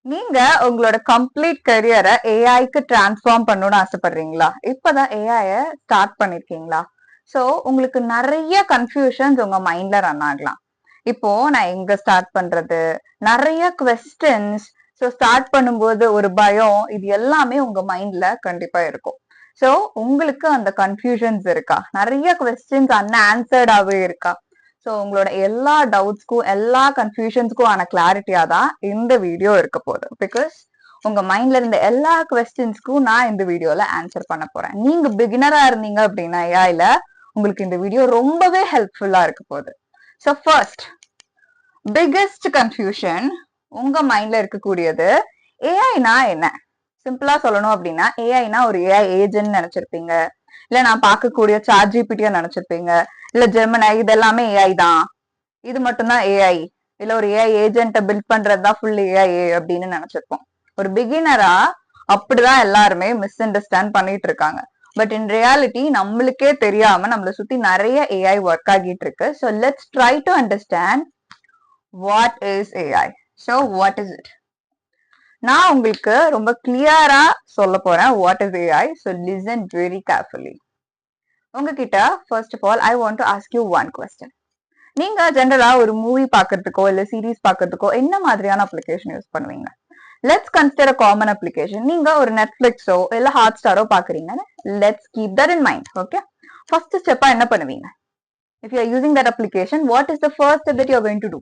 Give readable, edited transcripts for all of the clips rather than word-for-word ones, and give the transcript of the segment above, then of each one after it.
நீங்க உங்களோட complete கரியரை ஏஐக்கு transform பண்ணணும்னு ஆசைப்படுறீங்களா? இப்பதான் ஏஐய ஸ்டார்ட் பண்ணிருக்கீங்களா? சோ உங்களுக்கு நிறைய கன்ஃபியூஷன்ஸ் உங்க மைண்ட்ல ரன் ஆகலாம். இப்போ நான் எங்க ஸ்டார்ட் பண்றது, நிறைய கொஸ்டின்ஸ். சோ ஸ்டார்ட் பண்ணும்போது ஒரு பயம், இது எல்லாமே உங்க மைண்ட்ல கண்டிப்பா இருக்கும். சோ உங்களுக்கு அந்த கன்ஃபியூஷன்ஸ் இருக்கா? நிறைய கொஸ்டின்ஸ் அன்ஆன்சர்டாவே இருக்கா? சோ உங்களோட எல்லா டவுட்ஸ்க்கும் எல்லா கன்ஃபியூஷன்ஸ்க்கும் ஆன கிளாரிட்டியா தான் இந்த வீடியோ இருக்க போகுது. பிகாஸ் உங்க மைண்ட்ல இருந்த எல்லா கொஸ்டின்ஸ்க்கும் நான் இந்த வீடியோல ஆன்சர் பண்ண போறேன். நீங்க பிகினரா இருந்தீங்க அப்படின்னா ஏஐல உங்களுக்கு இந்த வீடியோ ரொம்பவே ஹெல்ப்ஃபுல்லா இருக்க போகுது. ஸோ ஃபர்ஸ்ட் பிக்கெஸ்ட் கன்ஃபியூஷன் உங்க மைண்ட்ல இருக்கக்கூடியது, ஏஐனா என்ன? சிம்பிளா சொல்லணும் அப்படின்னா ஏஐனா ஒரு ஏஐ ஏஜென்ட் நினைச்சிருப்பீங்க, இல்ல நான் பார்க்கக்கூடிய சாட் ஜிபிடியா நினைச்சிருப்பீங்க, இல்ல ஜெமினை, இது எல்லாமே ஏஐ தான், இது மட்டும்தான் ஏஐ, இல்ல ஒரு ஏஐ ஏஜென்ட்டை பில்ட் பண்றதுதான் ஃபுல் ஏஐ அப்படின்னு நினைச்சிருப்போம். ஒரு பிகினரா அப்படிதான் எல்லாருமே மிஸ் அண்டர்ஸ்டாண்ட் பண்ணிட்டு இருக்காங்க. பட் இன் ரியாலிட்டி நம்மளுக்கே தெரியாம நம்மளை சுத்தி நிறைய ஏஐ ஒர்க் ஆகிட்டு இருக்கு. So let's try to understand what is AI. So what is it? நான் உங்களுக்கு ரொம்ப கிளியரா சொல்ல போறேன் what is AI. So listen very carefully. உங்ககிட்ட first of all I want to ask you one question. நீங்க ஜென்ரலா ஒரு மூவி பாக்குறதுக்கோ இல்ல சீரீஸ் பாக்குறதுக்கோ என்ன மாதிரியான அப்ளிகேஷன் யூஸ் பண்ணுவீங்க? Let's consider a common application. நீங்க ஒரு நெட்ஃபிளிக்ஸோ இல்ல ஹாட் ஸ்டாரோ பாக்குறீங்க. Let's keep that in mind. Okay, first ஸ்டெப்பா என்ன பண்ணுவீங்க? If you are using that application, what is the first step that you are going to do?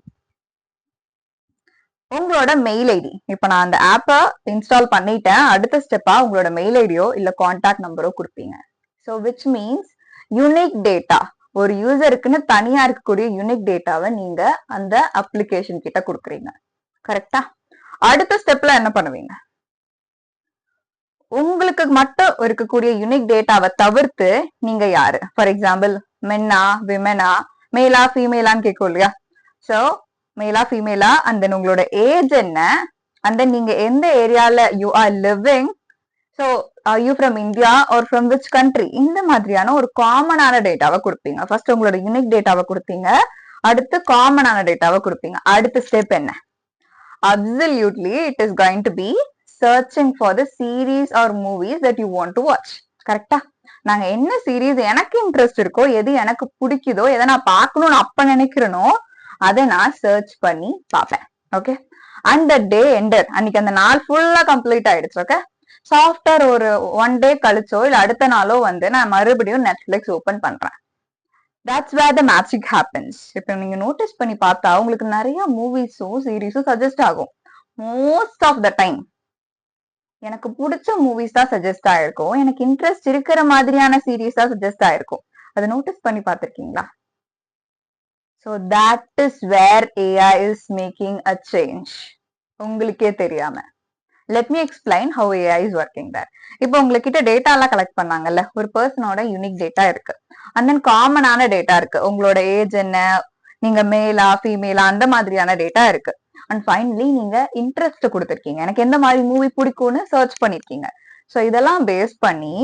உங்களோட மெயில் ஐடி. இப்ப நான் அந்த ஆப்பை இன்ஸ்டால் பண்ணிட்டேன். அடுத்த ஸ்டெப்பா உங்களோட மெயில் ஐடியோ இல்ல கான்டாக்ட் நம்பரோ கொடுப்பீங்க. So which means unique data, ஒரு யூசருக்குன்னு தனியா இருக்கக்கூடிய யூனிக் டேட்டாவை நீங்க அந்த அப்ளிகேஷன் கிட்ட கொடுக்குறீங்க. கரெக்டா? அடுத்த ஸ்டெப்ல என்ன பண்ணுவீங்க? உங்களுக்கு மட்டும் இருக்கக்கூடிய யூனிக் டேட்டாவை தவிர்த்து நீங்க யாரு, ஃபார் எக்ஸாம்பிள் மென்னா விமெனா, மேலா ஃபீமேலான்னு கேட்கும் இல்லையா? சோ மேலா ஃபீமேலா, அண்ட் தென் உங்களோட ஏஜ் என்ன, அண்ட் தென் நீங்க எந்த ஏரியால you are living, so are you from India or from which country, இந்த மாதிரியான ஒரு காமனான டேட்டாவை கொடுப்பீங்க. ஃபர்ஸ்ட் உங்களோட யூனிக் டேட்டாவை கொடுப்பீங்க, அடுத்து காமனான டேட்டாவை கொடுப்பீங்க. அடுத்த ஸ்டெப் என்ன? Absolutely it is going to be searching for the series or movies that you want to watch. கரெக்டா? நாங்க என்ன சீரீஸ் எனக்கு இன்ட்ரெஸ்ட் இருக்கோ, எது எனக்கு பிடிக்குதோ, எதை நான் பார்க்கணும்னு அப்ப நினைக்கிறேனோ அதை நான் சர்ச் பண்ணி பார்ப்பேன். Okay, and the day ended, அன்னைக்கு அந்த நாள் ஃபுல்லா கம்ப்ளீட் ஆயிடுச்சு. ஓகே, சாஃப்ட்வேர் ஒரு ஒன் டே கழிச்சோ இல்ல அடுத்த நாளோ வந்து நான் மறுபடியும் நெட்ஃபிளிக்ஸ் ஓபன் பண்றேன். That's where the magic happens. இப்ப நீங்க நோட்டீஸ் பண்ணி பார்த்தா உங்களுக்கு நிறைய மூவிஸும் சீரீஸும் சஜஸ்ட் ஆகும். மோஸ்ட் ஆஃப் த டைம் எனக்கு பிடிச்ச மூவிஸ் தான் சஜஸ்ட் ஆயிருக்கும், எனக்கு இன்ட்ரெஸ்ட் இருக்கிற மாதிரியான சீரீஸ் தான் சஜஸ்ட் ஆயிருக்கும். அதை நோட்டீஸ் பண்ணி பார்த்திருக்கீங்களா? So that is where AI is making a change. உங்களுக்கே தெரியாம. Let me explain how AI is working there. இப்போ உங்ககிட்ட டேட்டா எல்லாம் கலெக்ட் பண்ணாங்கல்ல, ஒரு பர்சனோட யூனிக் டேட்டா இருக்கு, அண்ட் தென் காமனான டேட்டா இருக்கு, உங்களோட ஏஜ் என்ன, நீங்க மேலா ஃபீமேலா, அந்த மாதிரியான டேட்டா இருக்கு. அண்ட் ஃபைனலி நீங்க இன்ட்ரெஸ்ட் கொடுத்துருக்கீங்க, எனக்கு எந்த மாதிரி மூவி பிடிக்கும்னு சர்ச் பண்ணிருக்கீங்க. ஸோ இதெல்லாம் பேஸ் பண்ணி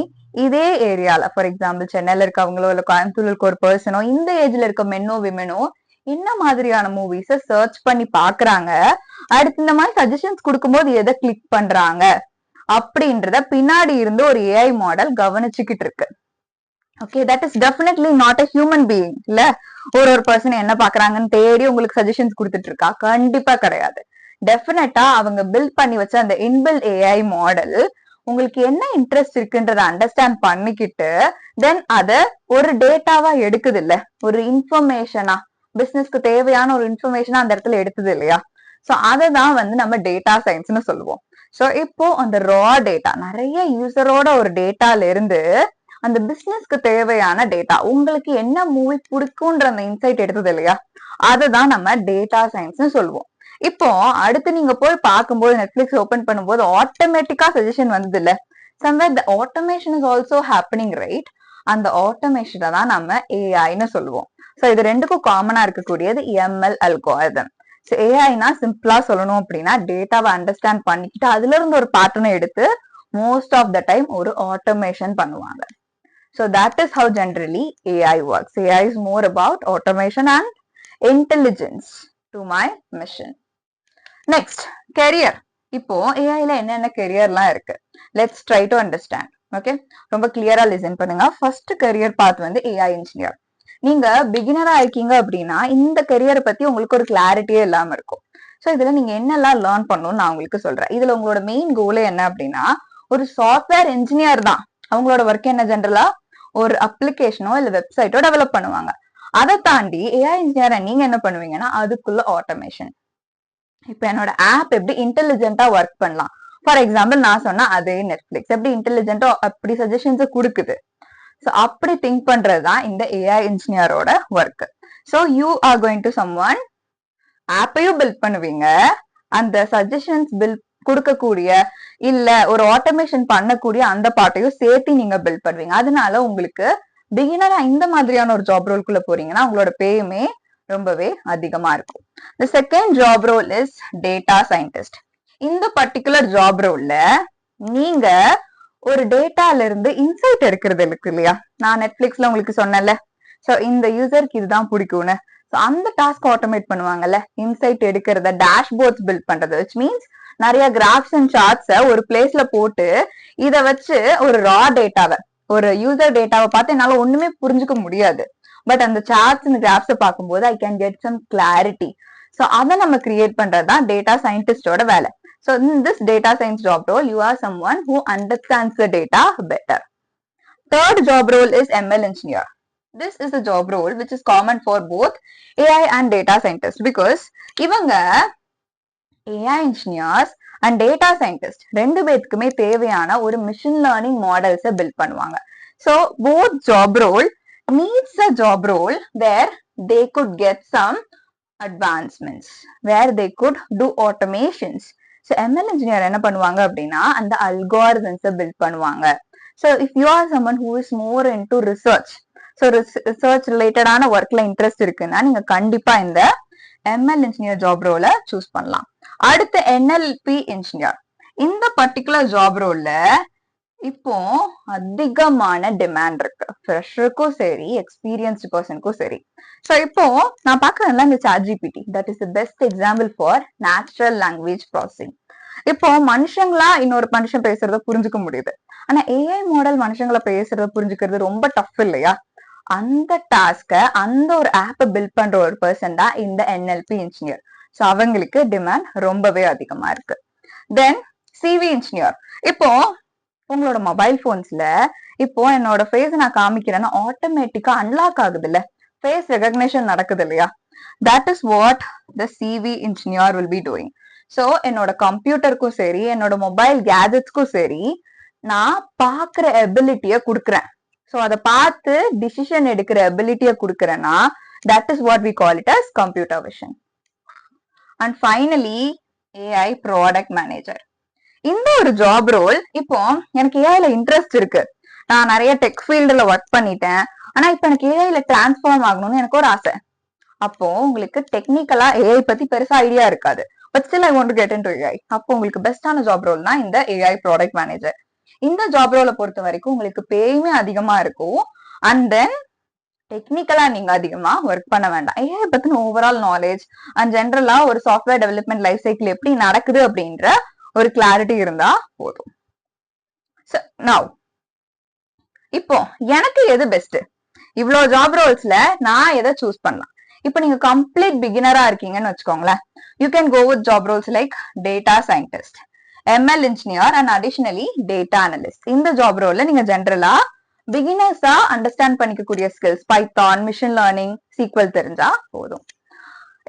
இதே ஏரியால, ஃபார் எக்ஸாம்பிள் சென்னையில இருக்கவங்களோ இல்ல கோயம்புத்தூர்ல இருக்க ஒரு பர்சனோ, இந்த ஏஜ்ல இருக்க மென்னோ விமெனோ என்ன மாதிரியான மூவிஸ சர்ச் பண்ணி பாக்குறாங்க, அடுத்து இந்த மாதிரி சஜஷன்ஸ் கொடுக்கும்போது எதை கிளிக் பண்றாங்க அப்படின்றத பின்னாடி இருந்து ஒரு ஏஐ மாடல் கவனிச்சுக்கிட்டு இருக்கு. Okay, that is definitely not a human being. இல்ல ஒரு பர்சன் என்ன பாக்குறாங்கன்னு தேடி உங்களுக்கு சஜஷன்ஸ் கொடுத்துட்டு இருக்கா? கண்டிப்பா கிடையாது. டெஃபினட்டா அவங்க பில்ட் பண்ணி வச்ச அந்த இன்பில்ட் ஏஐ மாடல் உங்களுக்கு என்ன இன்ட்ரெஸ்ட் இருக்குன்றத அண்டர்ஸ்டாண்ட் பண்ணிக்கிட்டு தென் அத ஒரு டேட்டாவா எடுக்குது இல்ல, ஒரு இன்ஃபர்மேஷனா, பிசினஸ்க்கு தேவையான ஒரு இன்ஃபர்மேஷனா அந்த இடத்துல எடுத்தது இல்லையா? சோ அததான் வந்து நம்ம டேட்டா சயின்ஸ்னு சொல்லுவோம். சோ இப்போ அந்த ரா டேட்டா, நிறைய யூசரோட ஒரு டேட்டால இருந்து அந்த பிசினஸ்க்கு தேவையான டேட்டா, உங்களுக்கு என்ன மூவி பிடிக்கும்ன்ற அந்த இன்சைட் எடுத்தது இல்லையா, அததான் நம்ம டேட்டா சயின்ஸ்னு சொல்லுவோம். இப்போ அடுத்து நீங்க போய் பார்க்கும்போது நெட்ஃபிளிக்ஸ் ஓபன் பண்ணும்போது ஆட்டோமேட்டிக்கா சஜஷன் வந்தது இல்ல, somewhere the automation is also happening, right? அந்த ஆட்டோமேஷனை தான் நம்ம ஏஐன்னு சொல்லுவோம். சோ இது ரெண்டுக்கும் காமனா இருக்கக்கூடியது எம்எல் அல்காரிதம். சோ ஏஐனா சிம்பிளா சொல்லணும் அப்படின்னா டேட்டாவை அண்டர்ஸ்டாண்ட் பண்ணிக்கிட்டு அதுல இருந்து ஒரு பேட்டர்னை எடுத்து மோஸ்ட் ஆஃப் த டைம் ஒரு ஆட்டோமேஷன் பண்ணுவாங்க. So that is how generally AI works. AI is more about automation and intelligence to my mission. Next, career. இப்போ ஏஐல என்னென்ன கெரியர்லாம் இருக்கு, let's try to understand. Okay, ரொம்ப கிளியரா லிசன் பண்ணுங்க. ஃபர்ஸ்ட் கெரியர் பாத் வந்து AI engineer. நீங்க பிகினரா இருக்கீங்க அப்படின்னா இந்த கெரியரை பத்தி உங்களுக்கு ஒரு கிளாரிட்டியே இல்லாம இருக்கும். ஸோ இதுல நீங்க என்னெல்லாம் லேர்ன் பண்ணணும்னு நான் உங்களுக்கு சொல்றேன். இதுல உங்களோட மெயின் கோலே என்ன அப்படின்னா, ஒரு சாஃப்ட்வேர் இன்ஜினியர் தான். அவங்களோட ஒர்க் என்ன, ஜென்ரலா ஒரு அப்ளிகேஷனோ இல்ல வெப்சைட்டோ டெவலப் பண்ணுவாங்க. அதை தாண்டி ஏஐ இன்ஜினியரை நீங்க என்ன பண்ணுவீங்கன்னா அதுக்குள்ள ஆட்டோமேஷன். இப்ப என்னோட ஆப் எப்படி இன்டெலிஜென்ட்டா ஒர்க் பண்ணலாம், ஃபார் எக்ஸாம்பிள் நான் சொன்னா அதே நெட்ஃபிளிக்ஸ் எப்படி இன்டெலிஜென்ட்டா அப்படி சஜஷன்ஸ் கொடுக்குது. ஸோ அப்படி திங்க் பண்றதுதான் இந்த ஏஐ இன்ஜினியரோட work. So you are going to some one ஆப்பையும் பில்ட் பண்ணுவீங்க, அந்த சஜஷன்ஸ் பில்ட் கொடுக்கக்கூடிய இல்ல ஒரு ஆட்டோமேஷன் பண்ணக்கூடிய அந்த பார்ட்டையும் சேர்த்து நீங்க பில்ட் பண்ணுவீங்க. அதனால உங்களுக்கு பிகினரா இந்த மாதிரியான ஒரு ஜாப் ரோல்குள்ள போறீங்கன்னா உங்களோட பேயுமே ரொம்பவே அதிகமா இருக்கும். The second job role is data scientist. இந்த பர்டிகுலர் ஜாப் ரோல்ல நீங்க ஒரு டேட்டால இருந்து இன்சைட் எடுக்கிறது இருக்கு இல்லையா, நான் நெட்ஃபிளிக்ஸ்ல உங்களுக்கு சொன்னேன்ல, சோ இந்த யூசருக்கு இதுதான் பிடிக்கும்னு. சோ அந்த டாஸ்க் ஆட்டோமேட் பண்ணுவாங்கல்ல, இன்சைட் எடுக்கிறத, டேஷ்போர்ட்ஸ் பில்ட் பண்றது, which means நிறைய கிராஃப்ஸ் அண்ட் சார்ட்ஸ ஒரு பிளேஸ்ல போட்டு இத வச்சு ஒரு ரா டேட்டாவை, ஒரு யூசர் டேட்டாவை பார்த்து என்னால ஒண்ணுமே புரிஞ்சுக்க முடியாது. பட் அந்த சார்ட்ஸ் இந்த கிராஃப்ஸ் பார்க்கும்போது I can get some clarity. So அதை நம்ம கிரியேட் பண்றதுதான் டேட்டா சயின்டிஸ்டோட வேலை. So in this data science job role, you are someone who understands the data better. Third job role is ML engineer. This is a job role which is common for both AI and data scientists because இவங்க AI engineers and data scientists ரெண்டு பேத்துக்குமே தேவையான ஒரு machine learning models build பண்ணுவாங்க. So both job role needs a job role where they could get some advancements, where they could do automations. So ML engineer என்ன பண்ணுவாங்க அப்படின்னா அந்த algorithms build பண்ணுவாங்க. So if you are someone who is more into research, so research related ஆன ஒர்க்ல interest இருக்குன்னா நீங்க கண்டிப்பா இந்த ML engineer ஜாப் ரோல சூஸ் பண்ணலாம். அடுத்து NLP engineer. இந்த பர்டிகுலர் ஜாப் ரோல்ல இப்போ அதிகமான டிமாண்ட் இருக்கு, ஃப்ரெஷருக்கும் சரி எக்ஸ்பீரியன்ஸ்டு பர்சனுக்கும் சரி. ஸோ இப்போ நான் பாக்குறேன்ல இந்த ChatGPT, that is the best example for natural language processing. இப்போ மனுஷங்களா இன்னொரு மனுஷன் பேசுறத புரிஞ்சுக்க முடியுது, ஆனா ஏஐ மாடல் மனுஷங்களை பேசுறத புரிஞ்சுக்கிறது ரொம்ப டஃப் இல்லையா? அந்த டாஸ்க அந்த ஒரு ஆப்பை பில்ட் பண்ற ஒரு பர்சன் தான் இந்த NLP இன்ஜினியர். ஸோ அவங்களுக்கு டிமாண்ட் ரொம்பவே அதிகமா இருக்கு. தென் CV இன்ஜினியர். இப்போ உங்களோட மொபைல் போன்ஸ்ல இப்போ என்னோட ஃபேஸ் நான் காமிக்கிறேன்னா ஆட்டோமேட்டிக்கா அன்லாக் ஆகுது இல்ல, ஃபேஸ் ரெகக்னிஷன் நடக்குது இல்லையா? That is what the CV engineer will be doing. So என்னோட கம்ப்யூட்டருக்கும் சரி என்னோட மொபைல் கேஜெட்ஸ்க்கும் சரி நான் பாக்குற எபிலிட்டிய கொடுக்குறேன். ஸோ அதை பார்த்து டிசிஷன் எடுக்கிற எபிலிட்டிய கொடுக்குறேன்னா that is what we call it as computer vision. And finally AI product manager. இந்த ஒரு ஜாப் ரோல், இப்போ எனக்கு ஏஐல இன்ட்ரெஸ்ட் இருக்கு, நான் நிறைய டெக் ஃபீல்டுல ஒர்க் பண்ணிட்டேன், ஆனா இப்ப எனக்கு ஏஐல டிரான்ஸ்ஃபார்ம் ஆகணும்னு எனக்கு ஒரு ஆசை. அப்போ உங்களுக்கு டெக்னிக்கலா ஏஐ பத்தி பெருசா ஐடியா இருக்காது, but still I want to get into AI. அப்போ உங்களுக்கு பெஸ்டான ஜாப் ரோல்னா இந்த AI ப்ராடக்ட் மேனேஜர். இந்த ஜாப் ரோலை பொறுத்த வரைக்கும் உங்களுக்கு பேயுமே அதிகமா இருக்கும், அண்ட் தென் டெக்னிக்கலா நீங்க அதிகமா ஒர்க் பண்ண வேண்டாம். ஏஐ பத்தின ஓவரால் நாலேஜ் அண்ட் ஜென்ரலா ஒரு சாஃப்ட்வேர் டெவலப்மெண்ட் லைஃப் சைக்கிள் எப்படி நடக்குது அப்படின்ற ஒரு கிளாரிட்டி இருந்தா போதும். நவ் இப்போ எனக்கு எது பெஸ்ட், இவ்வளவு ஜாப் ரோல்ஸ்ல நான் எதை சூஸ் பண்ணலாம்? இப்போ நீங்க கம்ப்ளீட் பிகினரா இருக்கீங்கன்னு வச்சுக்கோங்களேன், you can go with job roles like data scientist, ML engineer and additionally data analyst. இந்த ஜாப் ரோல்ல நீங்க ஜென்ரலா பிகினர்ஸா அண்டர்ஸ்டாண்ட் பண்ணிக்கக்கூடிய skills Python, machine learning, SQL தெரிஞ்சா போதும்.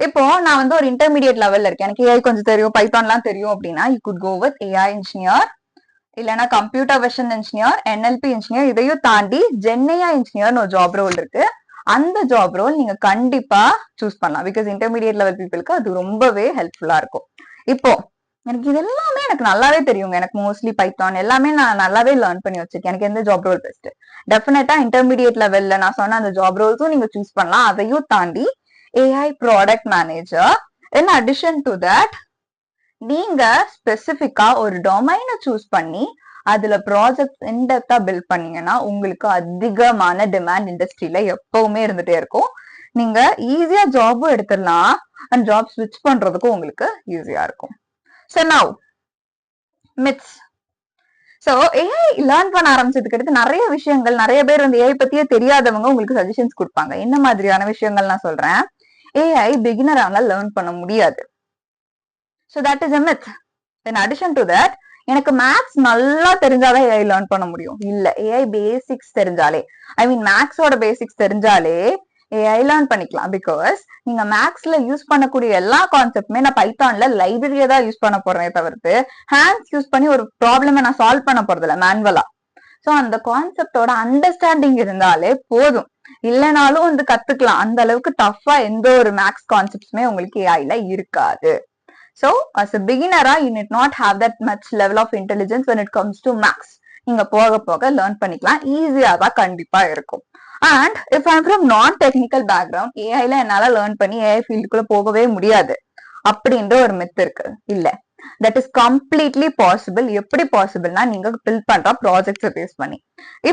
இப்போ நான் வந்து ஒரு இன்டர்மீடியட் லெவல்ல இருக்கேன், எனக்கு ஏஐ கொஞ்சம் தெரியும், பைத்தான்லாம் தெரியும் அப்படின்னா you could go with AI engineer, இல்லைன்னா computer vision engineer, NLP engineer. இதையும் தாண்டி ஜென்ஏஐ இன்ஜினியர்னு ஒரு ஜாப் ரோல் இருக்கு, அந்த ஜாப் ரோல் நீங்க கண்டிப்பா சூஸ் பண்ணலாம். பிகாஸ் இன்டர்மீடியட் லெவல் பீப்புளுக்கு அது ரொம்பவே ஹெல்ப்ஃபுல்லா இருக்கும். இப்போ எனக்கு இது எல்லாமே எனக்கு நல்லாவே தெரியுங்க, எனக்கு மோஸ்ட்லி பைத்தான் எல்லாமே நான் நல்லாவே லேர்ன் பண்ணி வச்சிருக்கேன், எனக்கு எந்த ஜாப் ரோல் பெஸ்ட்? டெஃபினட்டா இன்டர்மீடியட் லெவல்ல நான் சொன்ன அந்த ஜாப் ரோல்ஸும் நீங்க சூஸ் பண்ணலாம். அதையும் தாண்டி AI product manager. In addition to that நீங்க ஸ்பெசிபிக்கா ஒரு டொமைனை சூஸ் பண்ணி அதுல ப்ராஜெக்ட் இன்டெப்தா பில்ட் பண்ணீங்கன்னா உங்களுக்கு அதிகமான டிமாண்ட் இண்டஸ்ட்ரியில எப்பவுமே இருந்துட்டே இருக்கும். நீங்க ஈஸியா ஜாபும் எடுத்துடலாம் அண்ட் ஜாப் ஸ்விட்ச் பண்றதுக்கும் உங்களுக்கு ஈஸியா இருக்கும். So now myths. So AI learn பண்ண ஆரம்பிச்சதுக்கு அடுத்து நிறைய விஷயங்கள், நிறைய பேர் வந்து ஏஐ பத்தியே தெரியாதவங்க உங்களுக்கு சஜஷன்ஸ் கொடுப்பாங்க. என்ன மாதிரியான விஷயங்கள் நான் சொல்றேன்? ஏஐ பிகினரால லேர்ன் பண்ண முடியாது. So that is a myth. in addition to that, எனக்கு மேத்ஸ் நல்லா தெரிஞ்சாதான் ஏஐ லேர்ன் பண்ண முடியும். இல்ல, ஏஐ பேசிக்ஸ் தெரிஞ்சாலே, ஐ மீன் மேத்ஸோட பேசிக்ஸ் தெரிஞ்சாலே ஏஐ லேர்ன் பண்ணிக்கலாம். பிகாஸ் நீங்க மேத்ஸ்ல யூஸ் பண்ணக்கூடிய எல்லா கான்செப்டுமே நான் பைத்தான்ல லைப்ரரியை தான் யூஸ் பண்ண போறேன் தவிர்த்து ஹேண்ட்ஸ் யூஸ் பண்ணி ஒரு ப்ராப்ளமை நான் சால்வ் பண்ண போறது இல்ல மேனுவலா. சோ அந்த கான்செப்டோட அண்டர்ஸ்டாண்டிங் இருந்தாலே போதும். இல்லைனாலும் வந்து கத்துக்கலாம். அந்த அளவுக்கு டஃபா எந்த ஒரு மேத்ஸ் கான்செப்ட்ஸுமே உங்களுக்கு ஏஐல இருக்காது. So, as a beginner, you need not have that much level of intelligence when it comes to maths. நீங்க போக போக லேர்ன் பண்ணிக்கலாம். ஈஸியா தான் கண்டிப்பா இருக்கும். அண்ட் இஃப் ஐம் ஃப்ரம் நான் டெக்னிக்கல் பேக்ரவுண்ட், ஏஐல என்னால லேர்ன் பண்ணி ஏஐ ஃபீல்டுக்குள்ள போகவே முடியாது அப்படின்ற ஒரு மித் இருக்கு. இல்ல, தட் இஸ் கம்ப்ளீட்லி பாசிபிள். எப்படி பாசிபிள்னா, நீங்க பில்ட் பண்ற ப்ராஜெக்ட்ஸை பேஸ் பண்ணி.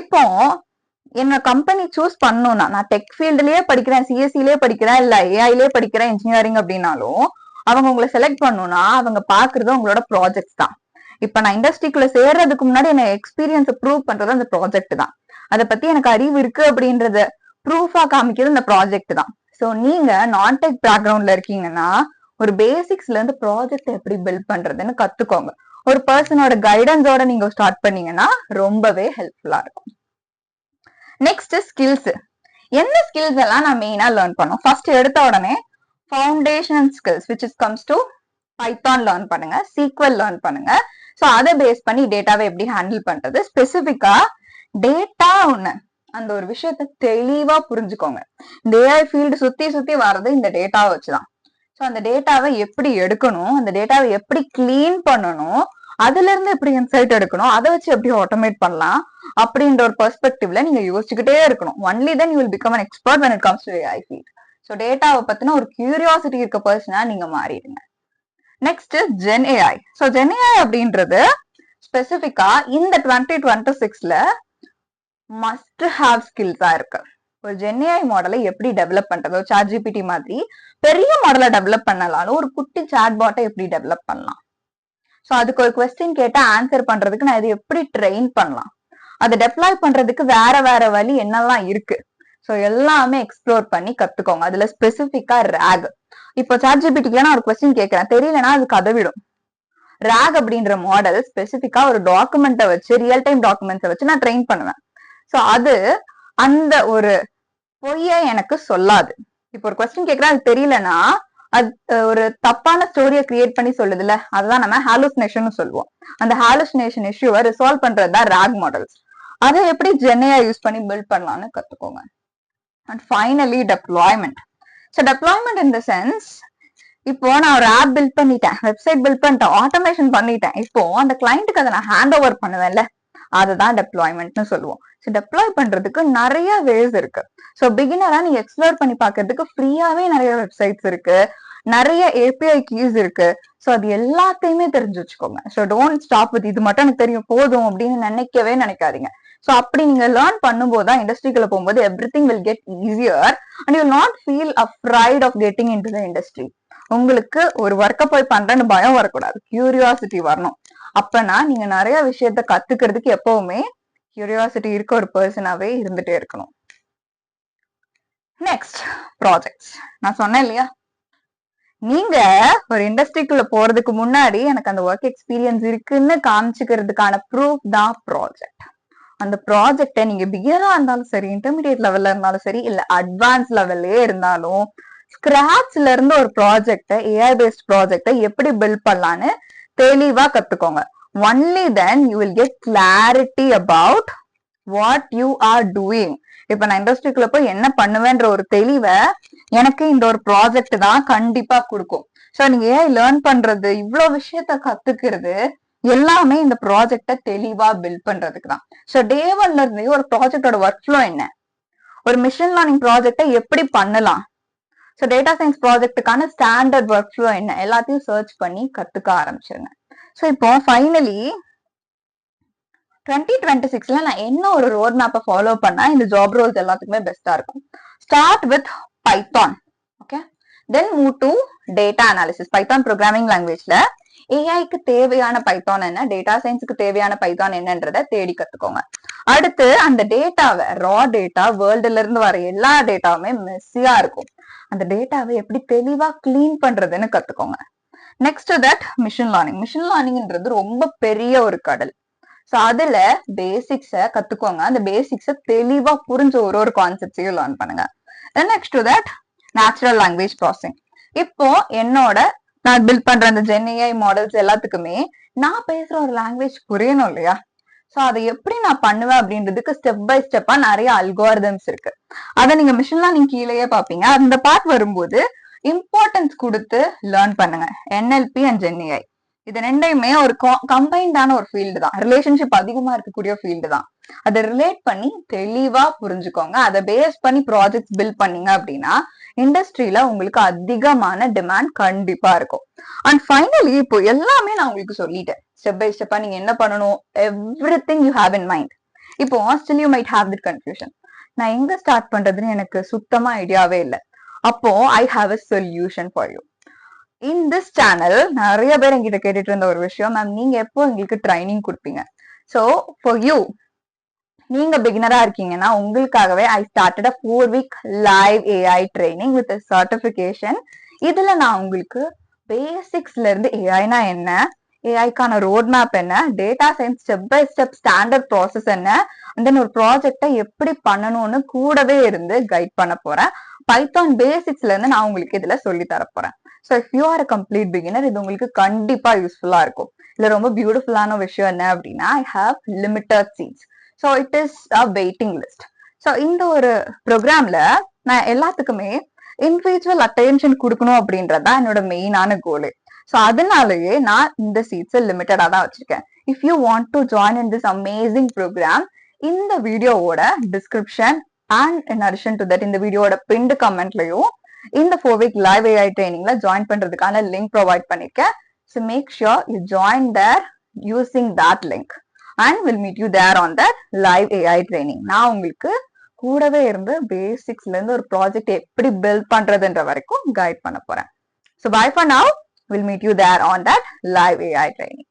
இப்போ என்ன கம்பெனி சூஸ் பண்ணணும்னா, நான் டெக் ஃபீல்டுலயே படிக்கிறேன், சிஎஸ்சிலேயே படிக்கிறேன், இல்ல ஏஐலயே படிக்கிறேன் இன்ஜினியரிங் அப்படின்னாலும் அவங்க உங்களை செலக்ட் பண்ணணும்னா அவங்க பாக்குறது உங்களோட ப்ராஜெக்ட் தான். இப்ப நான் இண்டஸ்ட்ரிக்குள்ள சேர்றதுக்கு முன்னாடி என்ன எக்ஸ்பீரியன்ஸ் ப்ரூவ் பண்றது அந்த ப்ராஜெக்ட் தான். அதை பத்தி எனக்கு அறிவு இருக்கு அப்படின்றத ப்ரூஃபா காமிக்கிறது இந்த ப்ராஜெக்ட் தான். சோ நீங்க நான் டெக் பேக்ரவுண்ட்ல இருக்கீங்கன்னா ஒரு பேசிக்ஸ்ல இருந்து ப்ராஜெக்ட் எப்படி பில்ட் பண்றதுன்னு கத்துக்கோங்க. ஒரு பர்சனோட கைடன்ஸோட நீங்க ஸ்டார்ட் பண்ணீங்கன்னா ரொம்பவே ஹெல்ப்ஃபுல்லா இருக்கும். Next skills. என்ன ஸ்கில்ஸ் எல்லாம் நான் மெயினா லேர்ன் பண்ணோம்? ஃபர்ஸ்ட் எடுத்த உடனே foundational skills which is comes to Python learn பண்ணுங்க, SQL லேர்ன் பண்ணுங்க. சோ அதை பேஸ் பண்ணி டேட்டாவை எப்படி ஹேண்டில் பண்றது, ஸ்பெசிபிக்கா டேட்டா ஒண்ணு அந்த ஒரு விஷயத்த தெளிவா புரிஞ்சுக்கோங்க. இந்த ஏஐ ஃபீல்டு சுத்தி சுத்தி வர்றது இந்த டேட்டாவை வச்சுதான். சோ அந்த டேட்டாவை எப்படி எடுக்கணும், அந்த டேட்டாவை எப்படி கிளீன் பண்ணணும், அதுல இருந்து எப்படி இன்சைட் எடுக்கணும், அதை வச்சு எப்படி ஆட்டோமேட் பண்ணலாம் அப்படின்ற ஒரு பெர்ஸ்பெக்டிவ்ல நீங்க யோசிச்சுக்கிட்டே இருக்கணும். Only then you will become an expert when it comes to AI field. So டேட்டாவை பத்தின ஒரு கியூரியாசிட்டி இருக்க பர்சனா நீங்க மாறிடுங்க. Next gen AI. So gen AI அப்படின்றது ஸ்பெசிபிக்கா இந்த 2026ல மஸ்ட் ஹாவ் ஸ்கில்ஸா இருக்கு. ஒரு ஜென் ஏஐ மாடலை எப்படி டெவலப் பண்றது, ChatGPT மாதிரி பெரிய மாடலை டெவலப் பண்ணலாலும் ஒரு குட்டி சாட் பாட்டை எப்படி டெவலப் பண்ணலாம், சோ அதுக்கு ஒரு கொஸ்டின் கேட்டா ஆன்சர் பண்றதுக்கு நான் இதை எப்படி ட்ரெயின் பண்ணலாம், அதை டெப்ளாய் பண்றதுக்கு வேற வேற வழி என்னெல்லாம் இருக்கு, சோ எல்லாமே எக்ஸ்ப்ளோர் பண்ணி கத்துக்கோங்க. அதுல ஸ்பெசிபிக்கா ராக். இப்போ ChatGPT-ல நான் ஒரு கொஸ்டின் கேட்கிறேன், தெரியலன்னா அது கதை விடும். ராக் அப்படின்ற மாடல் ஸ்பெசிபிக்கா ஒரு டாக்குமெண்ட்டை வச்சு, ரியல் டைம் டாக்குமெண்ட்ஸை வச்சு நான் ட்ரெயின் பண்ணுவேன். சோ அது அந்த ஒரு பொய்யை எனக்கு சொல்லாது. இப்போ ஒரு கொஸ்டின் கேட்கிறேன், அது தெரியலன்னா அது ஒரு தப்பான ஸ்டோரியை கிரியேட் பண்ணி சொல்லுதுல, அதுதான் நம்ம ஹாலுசினேஷன் சொல்லுவோம். அந்த ஹாலுசினேஷன் இஷ்யூவை ரிசால்வ் பண்றதுதான் ராக் மாடல்ஸ். அதை எப்படி ஜென்னையா யூஸ் பண்ணி பில்ட் பண்ணலாம்னு கத்துக்கோங்க. And finally deployment. So deployment in the sense, இப்போ நான் ஒரு ஆப் பில்ட் பண்ணிட்டேன், வெப்சைட் பில்ட் பண்ணிட்டேன், ஆட்டோமேஷன் பண்ணிட்டேன். இப்போ அந்த கிளைண்ட்டுக்கு அதை நான் ஹேண்ட் ஓவர் பண்ணுவேன்ல, அதுதான் டெப்ளாய்மெண்ட்னு சொல்லுவோம். ஸோ டெப்ளாய் பண்றதுக்கு நிறைய வேஸ் இருக்கு. ஸோ பிகினரா நீங்க எக்ஸ்ப்ளோர் பண்ணி பாக்குறதுக்கு ஃப்ரீயாவே நிறைய வெப்சைட்ஸ் இருக்கு, நிறைய ஏபிஐ கீஸ் இருக்கு. ஸோ அது எல்லாத்தையுமே தெரிஞ்சு வச்சுக்கோங்க. ஸோ டோன்ட் ஸ்டாப் வித் இது மட்டும் எனக்கு தெரியும் போதும் அப்படின்னு நினைக்கவே நினைக்காதீங்க. சோ அப்படி நீங்க லேர்ன் பண்ணும்போது தான் இண்டஸ்ட்ரிக்குள்ள போகும்போது everything will get easier and you will not feel afraid of getting into the industry. உங்களுக்கு ஒரு ஒர்க்கை போய் பண்றேன்னு பயம் வரக்கூடாது, கியூரியாசிட்டி வரணும். அப்பனா நீங்க நிறைய விஷயத்த கத்துக்கிறதுக்கு எப்பவுமே கியூரியாசிட்டி இருக்க ஒரு பர்சனாவே இருந்துட்டே இருக்கணும். Next projects. நான் சொன்னேன் இல்லையா, நீங்க ஒரு இண்டஸ்ட்ரிக்குள்ள போறதுக்கு முன்னாடி எனக்கு அந்த ஒர்க் எக்ஸ்பீரியன்ஸ் இருக்குன்னு காமிச்சுக்கிறதுக்கான ப்ரூஃப் தான் ப்ராஜெக்ட். அந்த ப்ராஜெக்டை நீங்க பிகினரா இருந்தாலும் சரி, இன்டர்மீடியட் லெவல்ல இருந்தாலும் சரி, இல்ல அட்வான்ஸ் லெவல்லே இருந்தாலும் ஸ்கிராச்ல இருந்து ஒரு ப்ராஜெக்டை, ஏஐ பேஸ்ட் ப்ராஜெக்டை எப்படி பில்ட் பண்ணலான்னு தெளிவா கத்துக்கோங்க. Only then you will get clarity about what you are doing. இப்ப நான் இண்டஸ்ட்ரிக்குள்ள போய் என்ன பண்ணுவேன்ற ஒரு தெளிவை எனக்கு இந்த ஒரு ப்ராஜெக்ட் தான் கண்டிப்பா கொடுக்கும். சோ நீங்க ஏஐ லேர்ன் பண்றது, இவ்வளவு விஷயத்த கத்துக்கிறது எல்லாமே இந்த ப்ராஜெக்ட தெளிவா பில்ட் பண்றதுக்கு தான். சோ டே ஒன்ல இருந்து ஒரு ப்ராஜெக்டோட ஒர்க் ஃப்ளோ என்ன, ஒரு மிஷின் லேர்னிங் ப்ராஜெக்டை எப்படி பண்ணலாம், சோ டேட்டா சயின்ஸ் ப்ராஜெக்டுக்கான ஸ்டாண்டர்ட் ஒர்க் ஃப்ளோ என்ன, எல்லாத்தையும் சர்ச் பண்ணி கத்துக்க ஆரம்பிச்சிருங்க. சோ இப்போ ஃபைனலி 2026ல நான் என்ன ஒரு ரோட் மேப்பை ஃபாலோ பண்ணா இந்த ஜாப் ரோல்ஸ் எல்லாத்துக்குமே பெஸ்டா இருக்கும். Start with Python. Okay, then move to data analysis. Python programming லாங்குவேஜ்ல ஏஐக்கு தேவையான பைத்தான் என்ன, டேட்டா சயின்ஸுக்கு தேவையான பைத்தான் என்னன்றத தேடி கத்துக்கோங்க. அடுத்து அந்த டேட்டாவை, ரா டேட்டா, வேர்ல்டுல இருந்து வர எல்லா டேட்டாவுமே மெஸ்ஸியா இருக்கும். அந்த டேட்டாவை எப்படி தெளிவா கிளீன் பண்றதுன்னு கத்துக்கோங்க. Next that machine learning. Machine லேர்னிங்ன்றது ரொம்ப பெரிய ஒரு கடல். சோ அதுல பேசிக்ஸ கத்துக்கோங்க. அந்த பேசிக்ஸ தெளிவா புரிஞ்ச ஒரு கான்செப்ட்ஸையும் லேர்ன் பண்ணுங்க. Next to that natural language processing. இப்போ நான் பில்ட் பண்ற அந்த ஜென்ஏஐ மாடல்ஸ் எல்லாத்துக்குமே நான் பேசுற ஒரு லாங்குவேஜ் புரியணும் இல்லையா? சோ அதை எப்படி நான் பண்ணுவேன் அப்படின்றதுக்கு ஸ்டெப் பை ஸ்டெப்பா நிறைய அல்காரிதம்ஸ் இருக்கு. அதை நீங்க மிஷின் லேர்னிங் கீழேயே பாப்பீங்க. அந்த பார்ட் வரும்போது இம்பார்ட்டன்ஸ் கொடுத்து லேர்ன் பண்ணுங்க. என்எல்பி அண்ட் ஜென்ஏஐ இது ரெண்டையுமே ஒரு கம்பைன்டான ஒரு ஃபீல்டு தான். ரிலேஷன்ஷிப் அதிகமா இருக்கக்கூடிய ஃபீல்டு தான். அதை ரிலேட் பண்ணி தெளிவா புரிஞ்சுக்கோங்க. அதை பேஸ் பண்ணி ப்ராஜெக்ட்ஸ் பில்ட் பண்ணீங்க அப்படின்னா இண்டஸ்ட்ரியில உங்களுக்கு அதிகமான டிமாண்ட் கண்டிப்பா இருக்கும். அண்ட் ஃபைனலி இப்போ எல்லாமே நான் உங்களுக்கு சொல்லிட்டேன். ஸ்டெப் பை ஸ்டெப்பா நீங்க என்ன பண்ணணும், everything you have in mind. இப்போ still you might have the confusion. நான் எங்க ஸ்டார்ட் பண்றதுன்னு எனக்கு சுத்தமா ஐடியாவே இல்லை. அப்போ I have a solution for you. In this channel நிறைய பேர் என்கிட்ட கேட்டுட்டு இருந்த ஒரு விஷயம், மேம் நீங்க எப்போ எங்களுக்கு ட்ரைனிங் கொடுப்பீங்க? ஸோ ஃபார் யூ, நீங்க பிகினரா இருக்கீங்கன்னா உங்களுக்காகவே I started a 4 week live AI training with certification. இதுல நான் உங்களுக்கு பேசிக்ஸ்ல இருந்து ஏஐனா என்ன, ஏஐக்கான ரோட் மேப் என்ன, data science step by step standard process என்ன, அண்ட் தென் ஒரு ப்ராஜெக்டை எப்படி பண்ணணும்னு கூடவே இருந்து கைட் பண்ண போறேன். பைத்தான் பேசிக்ஸ்ல இருந்து நான் உங்களுக்கு இதுல சொல்லி தர போறேன். So if you R a complete beginner, இது உங்களுக்கு கண்டிப்பா யூஸ்ஃபுல்லா இருக்கும். இதுல ரொம்ப பியூட்டிஃபுல்லான விஷயம் என்ன அப்படின்னா, I have limited seats. So it is a waiting list. So இந்த ஒரு ப்ரோக்ராம்ல நான் எல்லாத்துக்குமே இண்டிவிஜுவல் அட்டென்ஷன் கொடுக்கணும் அப்படின்றதான் என்னோட மெயினான கோலு. ஸோ அதனாலயே நான் இந்த சீட்ஸ் லிமிட்டடா தான் வச்சிருக்கேன். If you want to join in this amazing programme, இந்த வீடியோவோட description and in addition to that இந்த வீடியோட பின்டு கமெண்ட்லயும் இந்த 4 week லைவ் ஏஐ ட்ரைனிங்ல ஜாயின் பண்றதுக்கான லிங்க் ப்ரொவைட் பண்ணிருக்கேன். So make sure you join there using that link and we'll meet you there on that live AI training. நான் உங்களுக்கு கூடவே இருந்து பேசிக்ஸ்ல இருந்து ஒரு ப்ராஜெக்ட் எப்படி பில்ட் பண்றதுன்ற வரைக்கும் கைட் பண்ண போறேன். So bye for now. We'll meet you there on that live AI training.